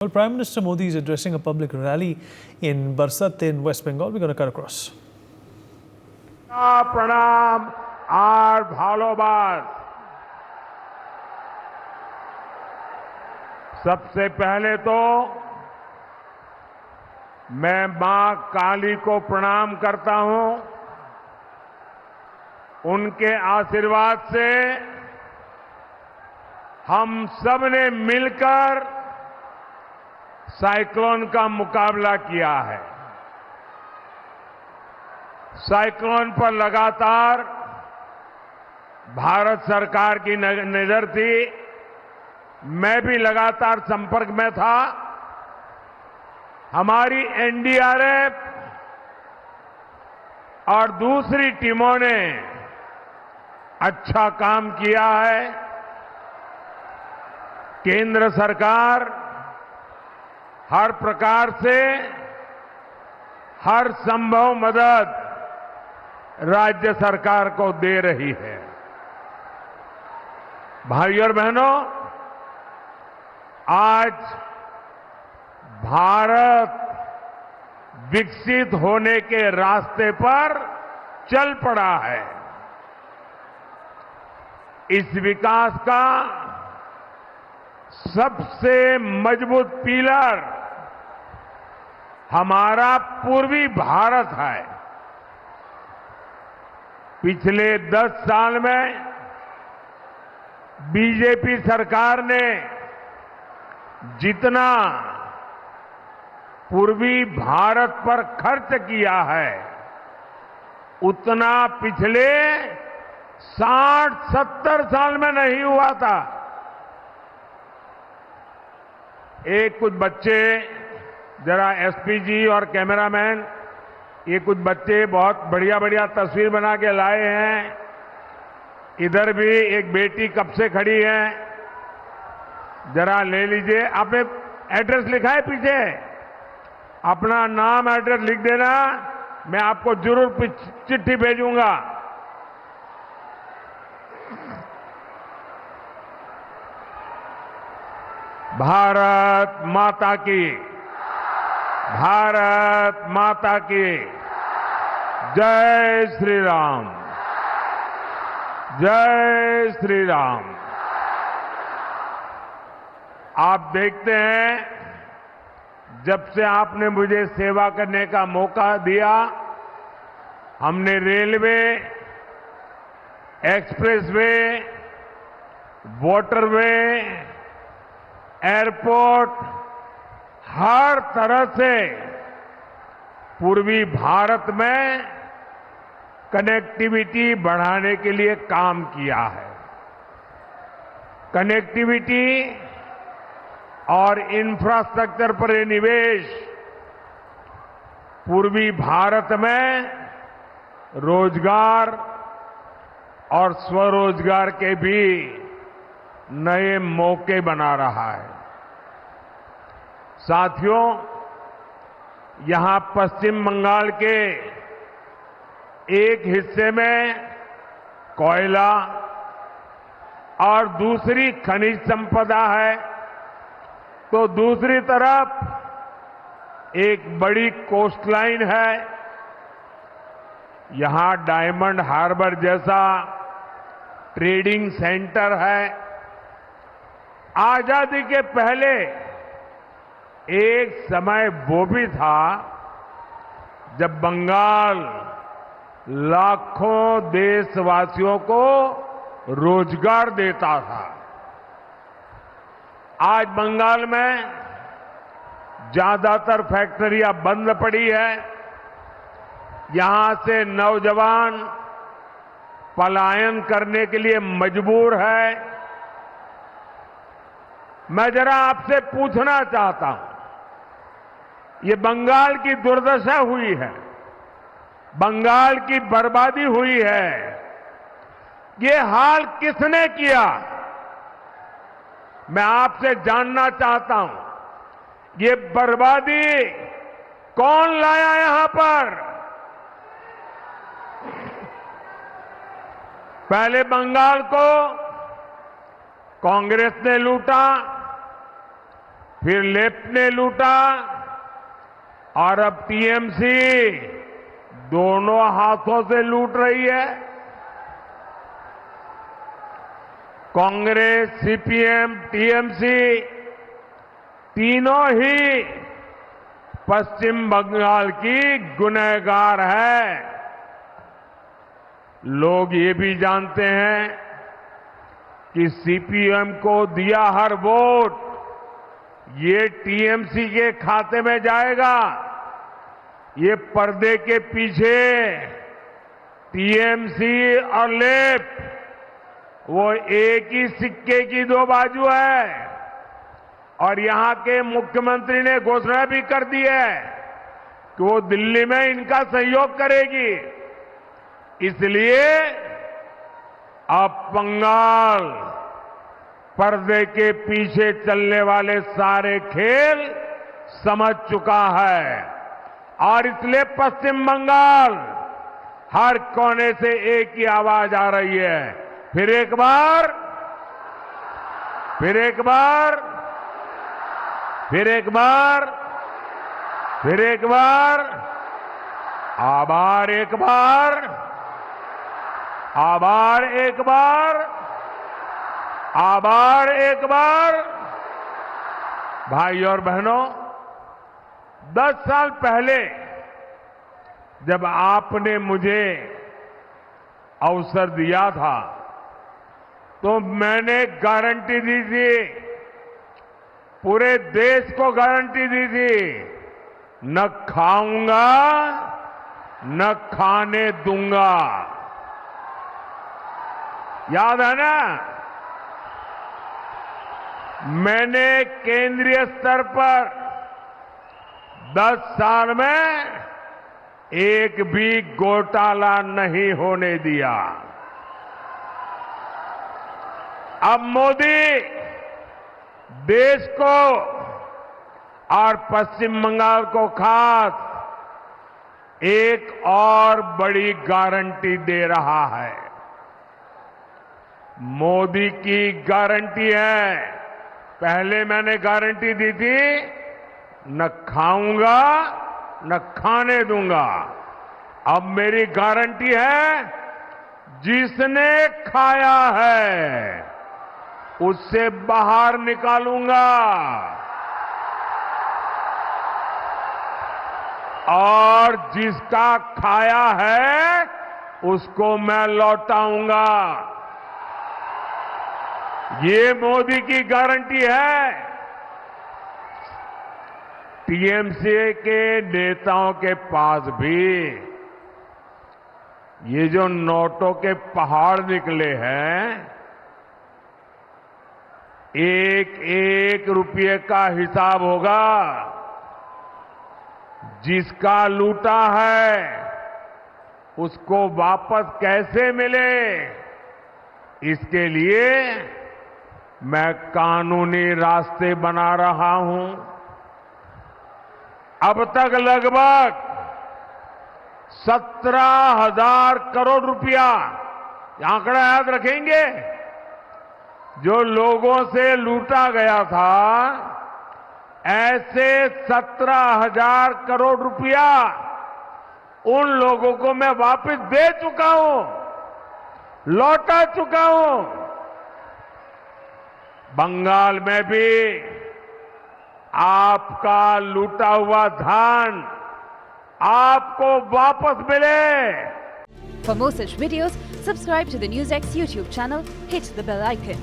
Well, Prime Minister Modi is addressing a public rally in Barsat in West Bengal. We're going to cut across. प्रणाम और भालोबास। सबसे पहले तो मैं मां काली को प्रणाम करता हूं। उनके आशीर्वाद से हम सब ने मिलकर साइक्लोन का मुकाबला किया है। साइक्लोन पर लगातार भारत सरकार की नजर थी। मैं भी लगातार संपर्क में था। हमारी एनडीआरएफ और दूसरी टीमों ने अच्छा काम किया है। केंद्र सरकार हर प्रकार से हर संभव मदद राज्य सरकार को दे रही है। भाइयों और बहनों, आज भारत विकसित होने के रास्ते पर चल पड़ा है। इस विकास का सबसे मजबूत पिलर हमारा पूर्वी भारत है। पिछले 10 साल में बीजेपी सरकार ने जितना पूर्वी भारत पर खर्च किया है, उतना पिछले 60-70 साल में नहीं हुआ था। एक कुछ बच्चे, जरा एसपी जी और कैमरामैन, ये कुछ बच्चे बहुत बढ़िया बढ़िया तस्वीर बना के लाए हैं। इधर भी एक बेटी कब से खड़ी है, जरा ले लीजिए। आपने एड्रेस लिखा है पीछे? अपना नाम एड्रेस लिख देना, मैं आपको जरूर चिट्ठी भेजूंगा। भारत माता की, भारत माता की जय श्री राम, जय श्री राम। आप देखते हैं, जब से आपने मुझे सेवा करने का मौका दिया, हमने रेलवे, एक्सप्रेसवे, वाटरवे, एयरपोर्ट, हर तरह से पूर्वी भारत में कनेक्टिविटी बढ़ाने के लिए काम किया है। कनेक्टिविटी और इंफ्रास्ट्रक्चर पर निवेश पूर्वी भारत में रोजगार और स्वरोजगार के भी नए मौके बना रहा है। साथियों, यहां पश्चिम बंगाल के एक हिस्से में कोयला और दूसरी खनिज संपदा है, तो दूसरी तरफ एक बड़ी कोस्टलाइन है। यहां डायमंड हार्बर जैसा ट्रेडिंग सेंटर है। आजादी के पहले एक समय वो भी था जब बंगाल लाखों देशवासियों को रोजगार देता था। आज बंगाल में ज्यादातर फैक्ट्रियां बंद पड़ी है। यहां से नौजवान पलायन करने के लिए मजबूर है। मैं जरा आपसे पूछना चाहता हूं, ये बंगाल की दुर्दशा हुई है, बंगाल की बर्बादी हुई है, ये हाल किसने किया? मैं आपसे जानना चाहता हूं, ये बर्बादी कौन लाया यहां पर? पहले बंगाल को कांग्रेस ने लूटा, फिर लेफ्ट ने लूटा और अब टीएमसी दोनों हाथों से लूट रही है। कांग्रेस, सीपीएम, टीएमसी तीनों ही पश्चिम बंगाल की गुनहगार है। लोग ये भी जानते हैं कि सीपीएम को दिया हर वोट ये टीएमसी के खाते में जाएगा। ये पर्दे के पीछे टीएमसी और लेफ्ट वो एक ही सिक्के की दो बाजू है। और यहां के मुख्यमंत्री ने घोषणा भी कर दी है कि वो दिल्ली में इनका सहयोग करेगी। इसलिए अब बंगाल पर्दे के पीछे चलने वाले सारे खेल समझ चुका है और इसलिए पश्चिम बंगाल हर कोने से एक ही आवाज आ रही है। फिर एक बार, फिर एक बार, फिर एक बार, फिर एक बार, आभार एक बार, आभार एक बार, आभार एक बार। भाई और बहनों, 10 साल पहले जब आपने मुझे अवसर दिया था तो मैंने गारंटी दी थी, पूरे देश को गारंटी दी थी, न खाऊंगा न खाने दूंगा। याद है ना? मैंने केंद्रीय स्तर पर 10 साल में एक भी घोटाला नहीं होने दिया। अब मोदी देश को और पश्चिम बंगाल को खास एक और बड़ी गारंटी दे रहा है। मोदी की गारंटी है, पहले मैंने गारंटी दी थी न खाऊंगा न खाने दूंगा। अब मेरी गारंटी है, जिसने खाया है उससे बाहर निकालूंगा और जिसका खाया है उसको मैं लौटाऊंगा। ये मोदी की गारंटी है। टीएमसी के नेताओं के पास भी ये जो नोटों के पहाड़ निकले हैं, एक एक रुपये का हिसाब होगा। जिसका लूटा है उसको वापस कैसे मिले, इसके लिए मैं कानूनी रास्ते बना रहा हूं। अब तक लगभग 17,000 करोड़ रुपया, आंकड़ा याद रखेंगे, जो लोगों से लूटा गया था, ऐसे 17,000 करोड़ रुपया उन लोगों को मैं वापस दे चुका हूं, लौटा चुका हूं। बंगाल में भी आपका लूटा हुआ धन आपको वापस मिले। For more such videos, subscribe to the NewsX YouTube channel, hit the bell icon.